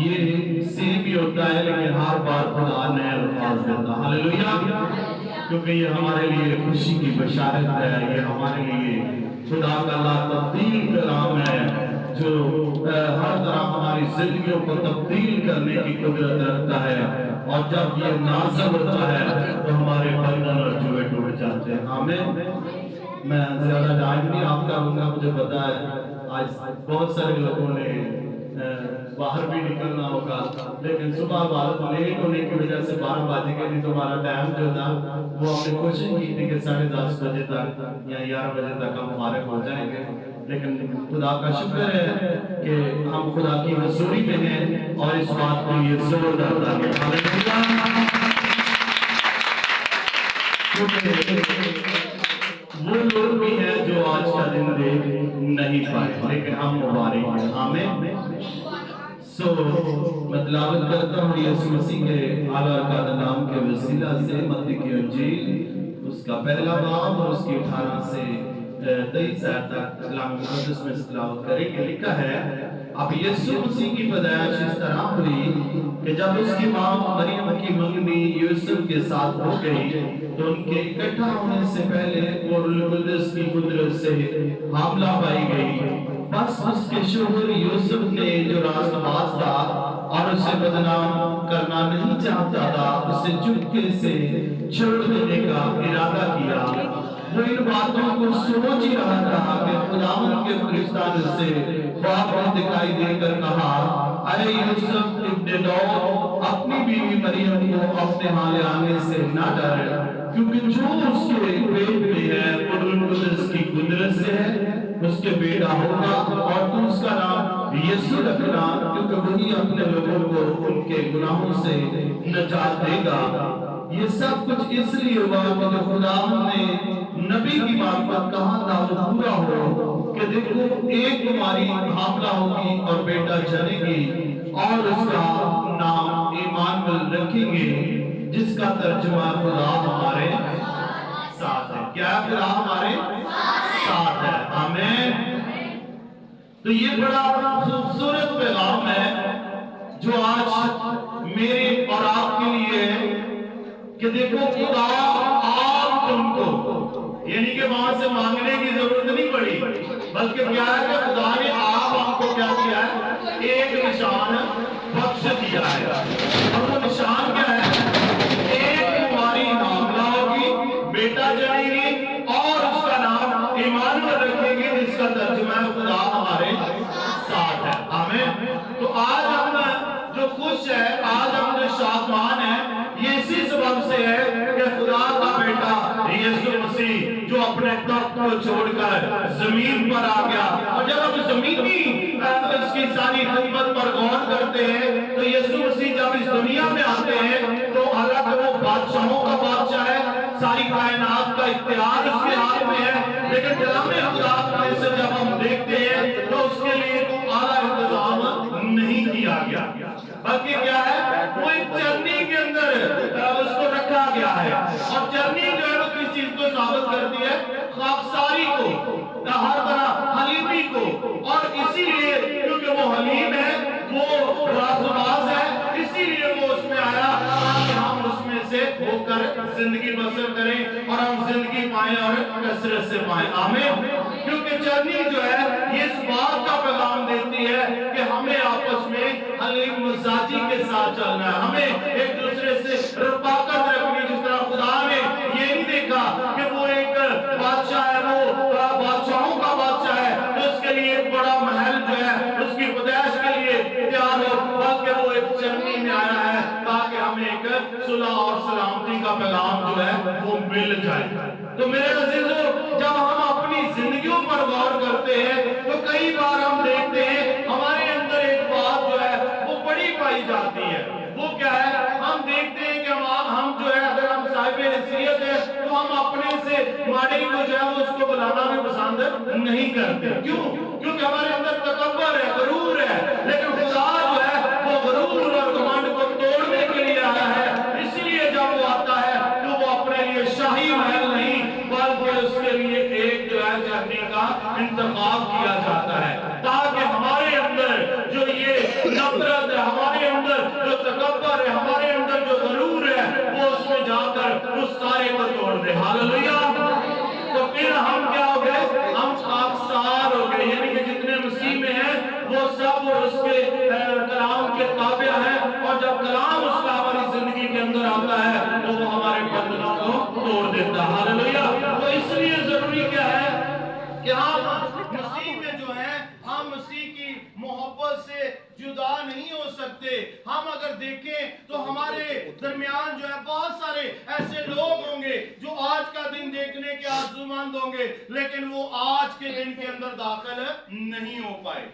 یہ سیم بھی ہوتا ہے لیکن ہر بار خدا نئے الفاظ دیتا ہے۔ ہاللیلویہ، کیونکہ یہ ہمارے لیے خوشی کی بشارت ہے، یہ ہمارے لیے خدا کا لا تبدیل کلام ہے جو ہر طرح ہماری زندگیوں کو تبدیل کرنے کی قدرت رکھتا ہے، اور جب یہ نازل ہوتا ہے تو ہمارے بندھن اور جوئے ٹوٹ جاتے ہیں۔ آمین۔ میں زیادہ ٹائم نہیں آپ کا ہوں گا، مجھے پتا ہے آج بہت سارے لوگوں نے باہر بھی نکلنا ہوگا، لیکن صبح بات لیٹ ہونے کی وجہ سے 12 بجے کے لیے تمہارا ٹائم جو تھا وہ ہم نے کوشش کی تھی کہ 10:30 بجے تک یا 11 بجے تک ہم فارغ ہو جائیں گے، لیکن خدا کا شکر ہے کہ ہم خدا کی حضوری میں ہیں اور اس بات کو یہ زور داتا ہے وہ لوگ بھی ہیں جو آج کا دن دیکھ نہیں پائے لیکن ہم مبارک ہیں۔ آمین۔ میں تلاوت کرتا ہوں یسوع مسیح کے اعلیٰ القادر نام کے وسیلہ سے متی کی انجیل اس کا پہلا باب اور اس کی 18 سے 23 آیت تک کلام مقدس میں تلاوت کریں گے۔ لکھا ہے، اب یسوع مسیح کی پیدائش اس طرح ہوئی کہ جب اس کی ماں مریم کی منگنی یوسف کے ساتھ ہو گئی تو ان کے اکٹھا ہونے سے پہلے وہ روح القدس کی قدرت سے حاملہ پائی گئی۔ بس اس کے شوہر یوسف نے جو راست باز تھا اور اسے بدنام کرنا نہیں چاہتا تھا، اسے چپکے سے چھوڑ دینے کا ارادہ کیا۔ وہ ان باتوں کو سوچ ہی رہا تھا کہ خداوند کے فرشتہ نے اسے خواب میں دکھائی دے کر کہا، اے یوسف ابن داؤد، اپنی بیوی مریم کو اپنے ہاں لے آنے سے نہ ڈر، کیونکہ جو اس کے پیٹ میں ہے وہ روح القدس کی قدرت سے ہے۔ اس کے بیٹا ہوگا اور تو اس کا نام یسوع رکھنا، کیونکہ وہی اپنے لوگوں کو ان کے گناہوں سے نجات دے گا۔ یہ سب کچھ اس لیے ہوا کہ جو خدا نے نبی کی معرفت کہا تھا وہ پورا ہو کہ دیکھو ایک تمہاری حاملہ ہوگی اور بیٹا جنے گی اور اس کا نام ایمانویل رکھیں گے، جس کا ترجمہ خدا ہمارے ساتھ ہے۔ کیا خدا ہمارے ساتھ ہے؟ آمین۔ تو یہ بڑا خوبصورت پیغام ہے جو آج میرے اور آپ کے لیے ہے کہ دیکھو خدا آپ تم کو، یعنی کہ وہاں سے مانگنے کی ضرورت نہیں پڑی، بلکہ کیا ہے کہ خدا نے آپ ہم کو کیا کیا ہے؟ ایک نشان بخش دیا ہے، اور وہ نشان کیا ہے؟ ایک تمہاری حاملہ ہوگی، بیٹا جنے گی اور اس کا نام ایمانویل رکھیں گے، جس کا ترجمہ ہے خدا ہمارے ساتھ ہے۔ آمین۔ تو آج ہم جو خوش ہے، آج ہم جو شادمان ہیں، یہ اسی سبب سے ہے کہ خدا کا بیٹا یسوع مسیح جو اپنے تخت کو چھوڑ کر زمین پر آ گیا، اور جب ہم زمینی اس کی ساری خدمت پر غور کرتے ہیں تو یسوع مسیح جب اس دنیا میں آتے ہیں تو حالانکہ وہ بادشاہوں کا بادشاہ ہے، ساری کائنات کا اختیار اس کے ہاتھ میں ہے، لیکن کلام خدا میں سے جب ہم دیکھتے ہیں تو اس کے لیے کوئی اعلیٰ انتظام نہیں کیا گیا، بلکہ کیا ہے؟ وہ ایک چرنی کے اندر اس کو رکھا گیا ہے، اور چرنی جو ہے وہ کس چیز کو ثابت کرتی ہے؟ خاکساری کو، ہر طرح حلیمی کو، اور اسی لیے کیونکہ وہ حلیم ہے، وہ راست باز ہے، اسی لیے وہ اس میں آیا کہ ہم اس میں سے ہو کر زندگی بسر کریں اور ہم زندگی پائیں اور کثرت سے پائیں۔ آمین۔ کیونکہ چرنی جو ہے یہ اس بات کا پیغام دیتی ہے کہ ہمیں آپس میں حلیم مزاجی کے ساتھ چلنا ہے، ہمیں ایک دوسرے سے رفاقت رکھنی، جس طرح خدا نے یہ نہیں دیکھا کہ وہ ایک بادشاہ ہے، وہ بادشاہوں کا بادشاہ ہے تو اس کے لیے ایک بڑا محل جو ہے اس کی پیدائش کے لیے تیار ہو، بلکہ وہ ایک چرنی میں آیا ہے تاکہ ہمیں ایک صلح اور سلامتی کا پیغام جو ہے وہ مل جائے۔ تو میرے عزیزو، جب ہم اپنی زندگیوں پر غور کرتے ہیں تو کئی بار ہم دیکھتے ہیں ہمارے اندر ایک بات جو ہے وہ بڑی پائی جاتی ہے۔ وہ کیا ہے؟ ہم دیکھتے ہیں کہ ہم جو ہے اگر ہم صاحب حیثیت ہیں تو ہم اپنے سے ماڑے کو جو ہے وہ اس کو بلانا بھی پسند نہیں کرتے۔ کیوں؟ کیونکہ ہمارے اندر تکبر ہے، غرور ہے، لیکن خدا جو ہے وہ غرور اور گھمنڈ کو توڑنے کے لیے آیا ہے، اسی لیے جب وہ آتا ہے تو وہ اپنے لیے شاہی محل نہیں بلکہ اس کے لیے ایک جو ہے چرنی کا انتخاب کیا جاتا ہے، تاکہ ہمارے اندر جو یہ نفرت ہے، ہمارے अंदर जो तकब्बर है, हमारे अंदर जो गरूर है, वो उसमें जाकर उस सारे को तोड़ दे। हालेलुया। तो फिर हम क्या हो गए? हम खाकसार हो गए, यानी कि जितने मसीह में हैं वो सब उसके कलाम के ताबे हैं, और जब कलाम उसका हमारी जिंदगी के अंदर आता है तो वो हमारे बंधनों को तोड़ देता है। हालेलुया। तो इसलिए जरूरी क्या है कि हम मसीह में जो है, हम मसीह की मोहब्बत से जुदा नहीं हो सकते। हम अगर देखें तो हमारे दरमियान जो है बहुत सारे ऐसे लोग होंगे जो आज का दिन देखने के आरज़ूमंद होंगे, लेकिन वो आज के दिन के अंदर दाखिल नहीं हो पाए।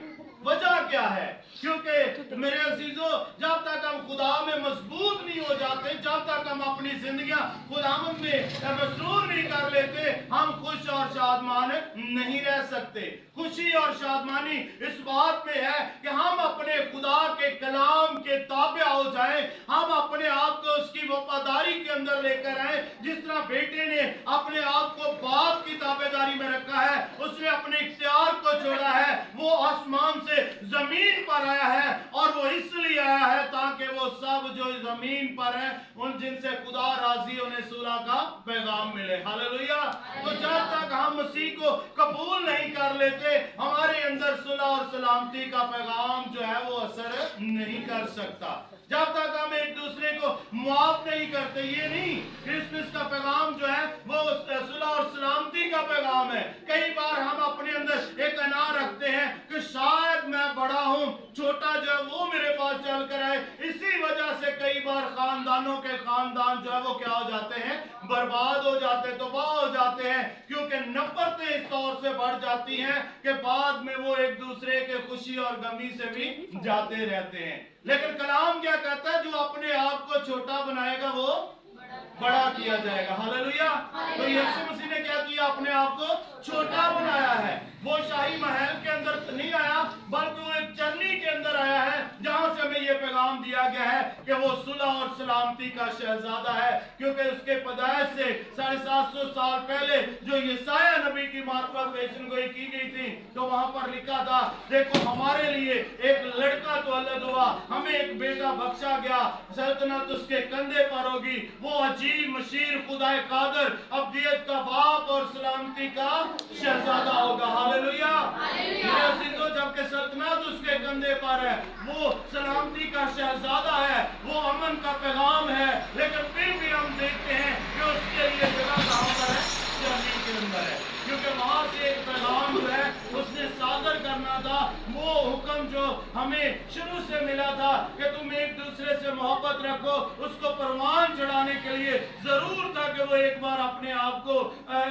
वजह क्या है? क्योंकि मेरे अजीजों, जब तक हम खुदा में मजबूत नहीं हो जाते, जब तक हम अपनी जिंदगियां खुदावंद में मसरूर नहीं कर लेते, हम खुश और शादमान नहीं रह सकते। खुशी और शादमानी इस बात में है कि हम अपने खुदा के कलाम के ताबे हो जाएं, हम अपने आप को उसकी वफादारी के अंदर लेकर आए। जिस तरह बेटे ने अपने आप को बाप की ताबेदारी में रखा है, उसने अपने इख्तियार को छोड़ा है, वो आसमान से जमीन पर आया है, और वो इसलिए आया है ताकि वो सब जो जमीन पर है उन जिनसे खुदा राजी उन्हें सुलह का पैगाम मिले। हालेलुया। तो जब तक हम मसीह को कबूल नहीं कर लेते, हमारे अंदर सुलह और सलामती का पैगाम जो है वो असर नहीं कर सकता। जब तक हम एक दूसरे को मुआफ नहीं करते, ये नहीं, क्रिसमस का पैगाम जो है वो सुलह और सलामती का पैगाम है। कई बार हम अपने अंदर एक अना रखते हैं कि शायद मैं बड़ा हूं, छोटा जो है वो मेरे पास चल कर आए। इसी वजह से कई बार खानदानों के खानदान जो है वो क्या हो जाते हैं? बर्बाद हो जाते, तबाह हो जाते हैं, क्योंकि नफरतें इस तौर से बढ़ जाती हैं कि बाद में वो एक दूसरे के खुशी और गमी से भी जाते रहते हैं। लेकिन कलाम क्या कहता है? जो अपने आप को छोटा बनाएगा वो बड़ा किया जाएगा। हालेलुया। तो यीशु मसीह ने क्या किया? अपने आप को छोटा बनाया है। वो शाही महल के अंदर नहीं आया, बल्कि वो एक चरनी के अंदर आया है, जहां से हमें ये पैगाम दिया गया है कि वो सुलह और सलामती का शहजादा है। क्योंकि उसके पैदाइश से 750 साल पहले जो यशायाह नबी की मार्फत पेशनगोई की गई थी, तो वहां पर लिखा था, देखो हमारे लिए एक लड़का तो अलग हुआ, हमें एक बेटा बख्शा गया, सल्तनत उसके कंधे पर होगी, वो अजीब मशीर खुदाए कादर अब्दियत का बाप और सलामती का शहजादा होगा। हालेलुया। मेरे अजीजों, जबकि सल्तनत उसके कंधे पर है, वो सलामती का शहजादा है, वो अमन का पैगाम है, लेकिन फिर भी हम देखते हैं कि उसके लिए जगह कहां पर है? जमीन के अंदर है। क्योंकि वहां से एक पैगाम जो है उसने सादर करना था, वो हुक्म जो हमें शुरू से मिला था कि तुम एक दूसरे से मोहब्बत रखो, उसको परवान चढ़ाने के लिए जरूर था कि वो एक बार अपने आप को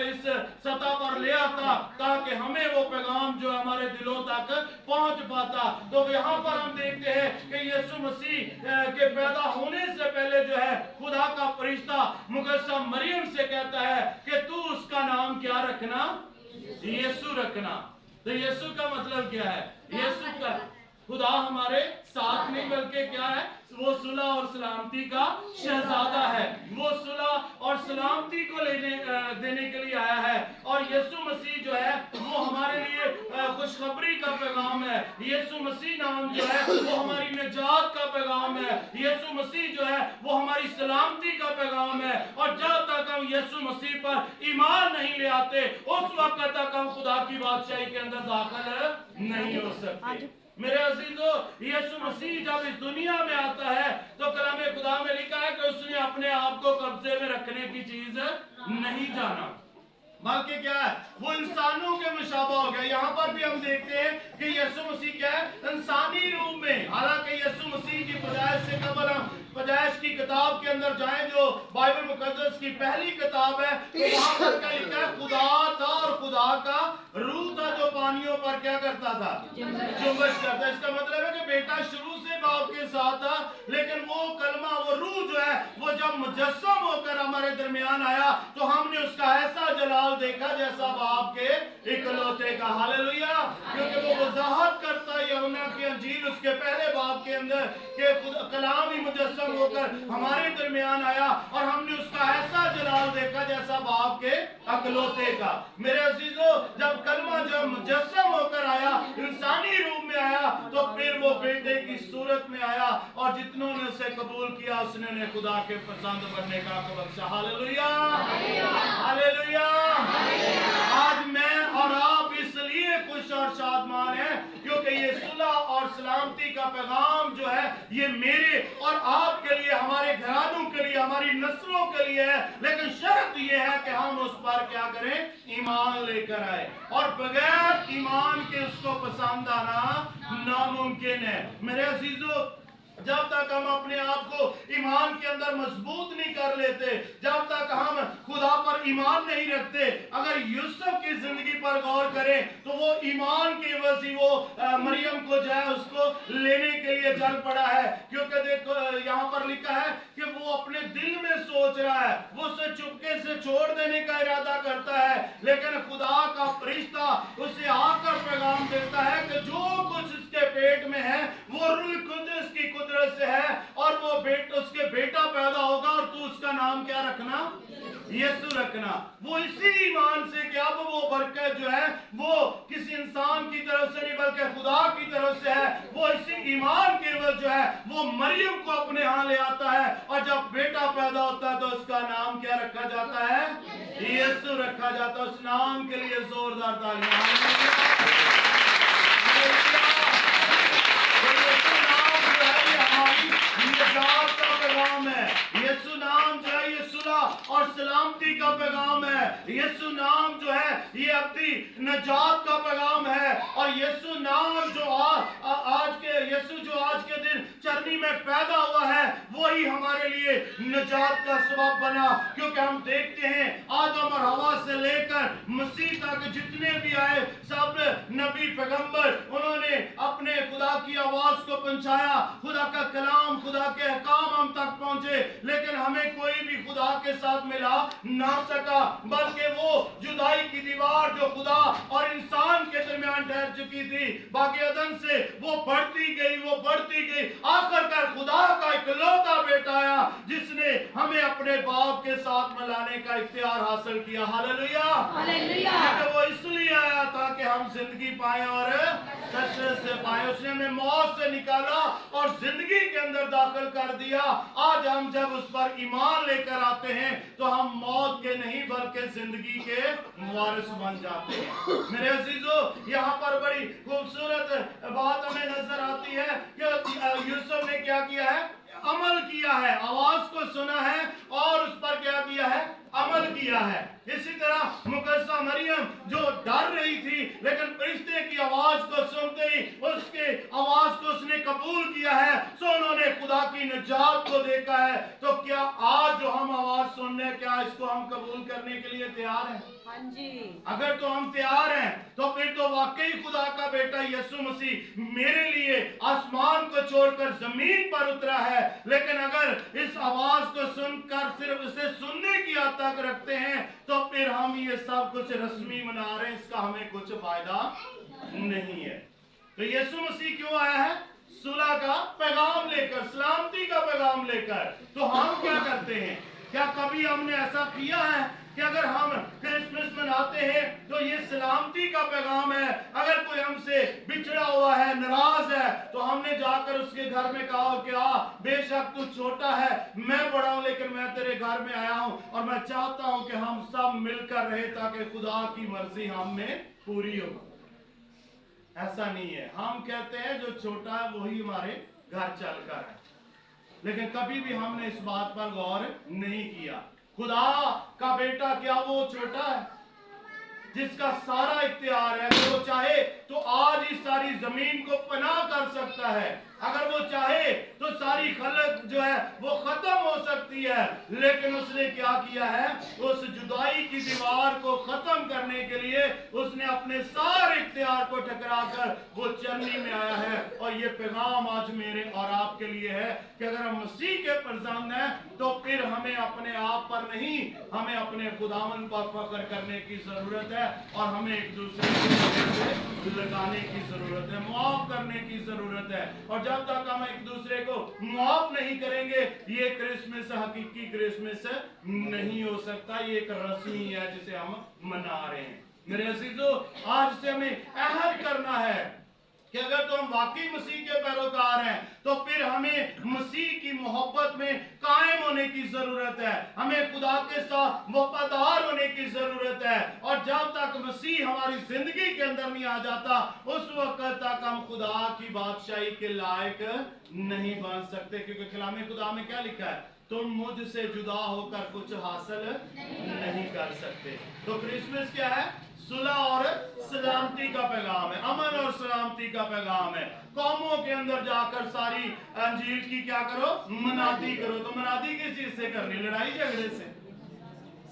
इस सतह पर ले आता, ताकि हमें वो पैगाम जो हमारे दिलों तक पहुंच पाता। तो यहाँ पर हम देखते हैं कि यीशु मसीह के पैदा होने से पहले जो है खुदा का फरिश्ता मुकद्दसा मरियम से कहता है कि तू उसका नाम क्या रखना? यीशु रखना। तो यीशु का मतलब क्या है? यीशु का खुदा हमारे साथ नहीं, बल्कि क्या है? वो सुलह और सलामती का शहजादा है। वो सुलह और सलामती को देने के लिए आया है। और यीशु मसीह जो है वो हमारे लिए खुशखबरी का पैगाम है। यीशु मसीह नाम जो है वो हमारी निजात का पैगाम है। यीशु मसीह जो है वो हमारी सलामती का पैगाम है। और जब तक हम यीशु मसीह पर ईमान नहीं ले आते, उस वक्त तक हम खुदा की बादशाही के अंदर दाखिल नहीं हो सकते। मेरे अजीजों, यीशु मसीह जब इस दुनिया में आता है तो कलामे खुदा में लिखा है कि उसने अपने आप को कब्जे में रखने की चीज नहीं जाना, बल्कि क्या है? वो इंसानों के मुशाबा हो गया। यहाँ पर भी हम देखते हैं कि यीशु मसीह क्या है? इंसानी रूप में। हालांकि यीशु मसीह की पैदाइश से कबल हम पैदाइश की किताब के अंदर जाएं, जो बाइबल मुकद्दस की पहली किताब है, तो वहां पर क्या लिखा है? खुदा था और खुदा का रूह था जो पानियों पर क्या करता था? जुम्बश करता। इसका मतलब है कि बेटा शुरू से बाप के साथ था, लेकिन वो कलमा, वो रूह जो है वो जब मुजस्सम होकर हमारे दरमियान आया तो हमने उसका ऐसा जलाल देखा जैसा बाप के इकलौते का। हालेलुया। क्योंकि वो वजाहत करता है यूहन्ना की अंजील उसके पहले बाब के अंदर कि कलाम ही मुजस्सम होकर हमारे दरमियान आया और हमने उसका ऐसा जलाल देखा जैसा बाप के अकलौते का। मेरे अजीजों, जब कलमा जब मुजस्सम होकर आया, इंसानी रूप में आया, तो फिर वो बेटे की सूरत में आया और जितनों ने उसे कबूल किया उसने उन्हें खुदा के पसंद बनने का हक बख्शा। Hallelujah, hallelujah. आज मैं और आप इसलिए खुश और शादमान हैं क्योंकि ये सुलह और सलामती का पैगाम जो है ये मेरे और आपके लिए, हमारे घरानों के लिए, हमारी नस्लों के लिए है। लेकिन शर्त ये है कि हम उस पर क्या करें? ईमान लेकर आए, और बगैर ईमान के उसको पसंद आना नामुमकिन है। मेरे अजीजों, जब तक हम अपने आप को ईमान के अंदर मजबूत नहीं कर लेते, जब तक हम खुदा पर ईमान नहीं रखते, अगर यूसुफ की जिंदगी पर गौर करें तो वो ईमान की वजह से वो मरियम को जो है उसको लेने के लिए चल पड़ा है। क्योंकि देखो यहाँ पर लिखा है कि वो अपने दिल में सोच रहा है, वो उसे चुपके से छोड़ देने का इरादा करता है, लेकिन खुदा का फरिश्ता उसे आकर पैगाम देता है कि जो कुछ उसके पेट में है वो रूह कुद्दुस की कुदरत से है, और वो उसके बेटा पैदा होगा और तू उसका नाम क्या रखना? यीशु रखना। वो इसी ईमान से कि अब वो बरकत जो है वो किसी इंसान की तरफ से नहीं बल्कि खुदा की तरफ से है, वो इसी ईमान के वजह जो है वो मरियम को अपने यहाँ ले आता है, और जब बेटा पैदा होता है तो उसका नाम क्या रखा जाता है? यीशु रखा जाता है। उस नाम के लिए जोरदार तालियां। यीशु नाम जो है ये सुलह और सलामती का पैगाम है। यीशु नाम जो है ये अपनी नजात का पैगाम है। और यीशु नाम जो यीशु जो आज के दिन चरनी में पैदा हुआ है वही हमारे लिए नजात का सबब बना। क्योंकि हम देखते हैं आदम और हवा से लेकर मसीह तक जितने भी आए सब नबी पैगंबर, उन्होंने अपने खुदा की आवाज को पहुंचाया, खुदा का कलाम, खुदा के अहकाम हम तक पहुंचे, लेकिन हमें कोई भी खुदा के साथ मिला ना सका, बल्कि वो जुदाई की दीवार जो खुदा और इंसान के दरमियान ठहर चुकी थी बाकी अदन से, वो बढ़ती गई, वो बढ़ती गई, आखिरकार खुदा का इकलौता बेटा आया जिसने हमें अपने बाप के साथ मिलाने का इख्तियार हासिल किया। Hallelujah, hallelujah. वो इसलिए आया था कि हम जिंदगी पाए और कसरत से पाए। उसने हमें मौत से निकाला और जिंदगी के अंदर दाखिल कर दिया। आज हम जब उस पर ईमान लेकर आते हैं तो हम मौत के नहीं बल्कि जिंदगी के वारिस बन जाते हैं। मेरे अजीजों, यहाँ पर बड़ी खूबसूरत बात हमें नजर आती है कि यूसुफ ने क्या किया है? अमल किया है, आवाज को सुना है और उस पर क्या किया है? अमल किया है। इसी तरह मुकद्दसा मरियम जो डर रही थी लेकिन फरिश्ते की आवाज को सुनते ही उसके आवाज को उसने कबूल किया है, सो उन्होंने खुदा की निजात को देखा है। तो क्या आज जो हम आवाज सुनने, क्या इसको हम कबूल करने के लिए तैयार हैं? हाँ जी। अगर तो हम तैयार हैं तो फिर तो वाकई खुदा का बेटा यीशु मसीह मेरे लिए आसमान को छोड़कर जमीन पर उतरा है। लेकिन अगर इस आवाज को सुनकर सिर्फ उसे सुनने की आदत रखते हैं तो फिर हम ये सब कुछ रस्मी मना रहे हैं, इसका हमें कुछ फायदा नहीं है। तो यीशु मसीह क्यों आया है? सुलह का पैगाम लेकर, सलामती का पैगाम लेकर। तो हम क्या करते हैं? क्या कभी हमने ऐसा किया है कि अगर हम क्रिसमस मनाते हैं तो ये सलामती का पैगाम है, अगर कोई हमसे बिछड़ा हुआ है, नाराज है, तो हमने जाकर उसके घर में कहा कि बेशक तू छोटा है, मैं बड़ा हूं, लेकिन मैं तेरे घर में आया हूं और मैं चाहता हूं कि हम सब मिलकर रहे ताकि खुदा की मर्जी हम में पूरी हो। ऐसा नहीं है। हम कहते हैं जो छोटा है वही हमारे घर चलकर है, लेकिन कभी भी हमने इस बात पर गौर नहीं किया। खुदा का बेटा क्या वो छोटा है जिसका सारा इख्तियार है? अगर वो चाहे तो आज इस सारी जमीन को पनाह कर सकता है, अगर वो चाहे तो सारी खलक जो है वो खत्म हो सकती सकती है, लेकिन उसने क्या किया है, उस जुदाई की दीवार को खत्म करने के लिए उसने अपने सारे इख्तियार को ठकराकर वो चलनी में आया है। और ये पैगाम आज मेरे और आपके लिए है कि अगर हम मसीह के पसंद हैं तो फिर हमें अपने आप पर नहीं, हमें अपने खुदावन पर फख्र करने की जरूरत है और हमें एक दूसरे को लगाने की जरूरत है, मुआफ करने की जरूरत है। और जब तक हम एक दूसरे को मुआफ नहीं करेंगे, ये क्रिसमस हकीकी क्रिसमस नहीं हो सकता। ये एक रस्म है जिसे हम मना रहे हैं। मेरे अजीजों, आज से हमें अहद करना है कि अगर तो हम वाकई मसीह के पैरोकार हैं तो फिर हमें मसीह की मोहब्बत में कायम होने की जरूरत है, हमें खुदा के साथ वफादार होने की जरूरत है। और जब तक मसीह हमारी जिंदगी के अंदर नहीं आ जाता, उस वक्त तक हम खुदा की बादशाही के लायक नहीं बन सकते। क्योंकि कलाम खुदा में क्या लिखा है, तुम मुझसे जुदा होकर कुछ हासिल नहीं कर सकते। तो क्रिसमस क्या है? सुलह और सलामती का पैगाम है, अमन और सलामती का पैगाम है। कौमों के अंदर जाकर सारी अंजील की क्या करो? मनादी करो। तो मनादी किस चीज से करनी? लड़ाई झगड़े से,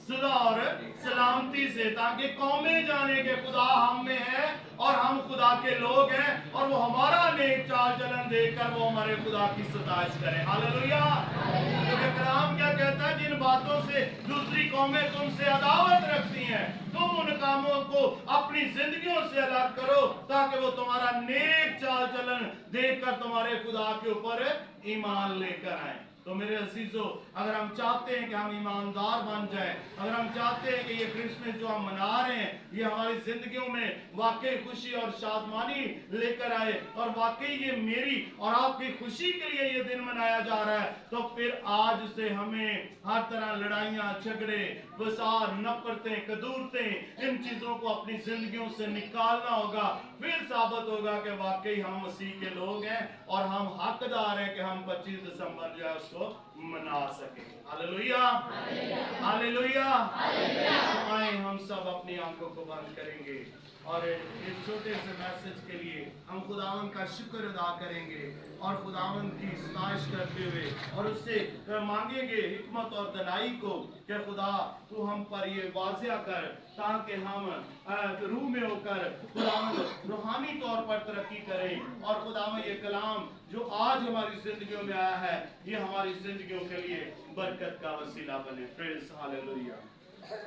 सुलह और सलामती से, ताकि कौमें जाने के खुदा हम में है और हम खुदा के लोग हैं और वो हमारा नेक चाल चलन देखकर वो हमारे खुदा की सताइश करें। हालेलुया। क्योंकि कलाम क्या कहता है, जिन बातों से दूसरी कौमें तुमसे अदावत रखती हैं, तुम उन कामों को अपनी जिंदगियों से अलग करो ताकि वो तुम्हारा नेक चाल चलन देखकर तुम्हारे खुदा के ऊपर ईमान लेकर आए। तो मेरे अजीजों, अगर हम चाहते हैं कि हम ईमानदार बन जाएं, अगर हम चाहते हैं कि ये क्रिसमस जो हम मना रहे हैं ये हमारी जिंदगियों में वाकई खुशी और शादमानी लेकर आए और वाकई ये मेरी और आपकी खुशी के लिए ये दिन मनाया जा रहा है, तो फिर आज से हमें हर तरह लड़ाइयाँ, झगड़े, फसाद, नफरतें, कदूरतें, इन चीजों को अपनी जिंदगियों से निकालना होगा। फिर साबित होगा कि वाकई हम मसीह के लोग हैं और हम हकदार हैं कि हम 25 दिसंबर जो है उसको मना सके। Hallelujah, hallelujah. आए हम सब अपनी आंखों को बंद करेंगे और इस छोटे से मैसेज के लिए हम खुदावन का शुक्र अदा करेंगे और खुदावन की सताइश करते हुए और उससे मांगेंगे हिकमत और दनाई को कि खुदा तू हम पर ये वाज़िया कर ताकि हम रूह में होकर खुदावन रूहानी तौर पर तरक्की करें और खुदावन ये कलाम जो आज हमारी जिंदगियों में आया है ये हमारी जिंदगियों के लिए बरकत का वसीला बने। Praise hallelujah.